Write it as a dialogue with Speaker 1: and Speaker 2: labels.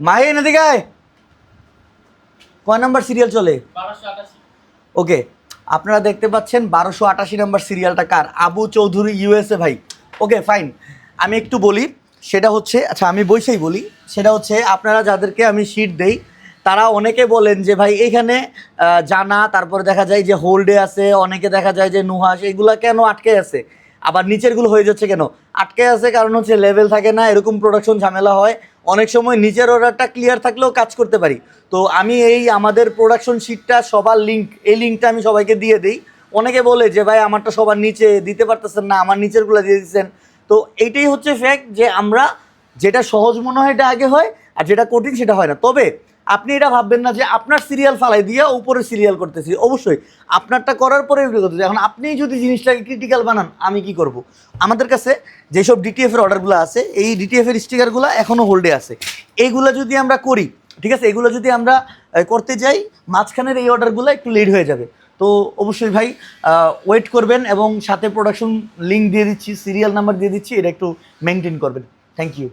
Speaker 1: মাহিন এদিকে আয়। কয় নাম্বার সিরিয়াল চলে? ওকে, আপনারা দেখতে পাচ্ছেন 1288 নাম্বার সিরিয়ালটা কার? আবু চৌধুরী ইউএসএ ভাই। ওকে ফাইন, আমি একটু বলি, সেটা হচ্ছে, আচ্ছা আমি বইসেই বলি, সেটা হচ্ছে আপনারা যাদেরকে আমি শিট দেই তারা অনেকে বলেন যে ভাই এখানে জানা, তারপরে দেখা যায় যে হোল্ডে আছে, অনেকে দেখা যায় যে নুহাস, এগুলা কেন আটকে আছে, আবার নিচেরগুলো হয়ে যাচ্ছে কেন আটকে আছে? কারণ হচ্ছে লেভেল থাকে না, এরকম প্রোডাকশন ঝামেলা হয়। অনেক সময় নিচের অর্ডারটা ক্লিয়ার থাকলেও কাজ করতে পারি। তো আমি এই আমাদের প্রোডাকশন শিটটা সবার লিঙ্ক, এই লিঙ্কটা আমি সবাইকে দিয়ে দিই। অনেকে বলে যে ভাই আমারটা সবার নিচে দিতে পারতেছেন না, আমার নিচেরগুলো দিয়ে দিচ্ছেন। তো এইটাই হচ্ছে ফ্যাক্ট যে আমরা যেটা সহজ মনে হয় এটা আগে হয়, আর যেটা কঠিন সেটা হয় না। তবে আপনি এটা ভাববেন না যে আপনার সিরিয়াল ফালাই দিয়ে উপরে সিরিয়াল করতেছি, অবশ্যই আপনারটা করার পরে এগুলো করতেছি। এখন আপনি যদি জিনিসটাকে ক্রিটিক্যাল বানান, আমি কি করব? আমাদের কাছে যেসব ডিটিএফের অর্ডারগুলো আছে, এই ডিটিএফের স্টিকারগুলো এখনও হোল্ডে আছে। এইগুলো যদি আমরা করি, ঠিক আছে, এগুলো যদি আমরা করতে যাই, মাঝখানের এই অর্ডারগুলো একটু লেট হয়ে যাবে। তো অবশ্যই ভাই ওয়েট করবেন, এবং সাথে প্রোডাকশন লিঙ্ক দিয়ে দিচ্ছি, সিরিয়াল নাম্বার দিয়ে দিচ্ছি, এটা একটু মেনটেন করবেন। Thank you.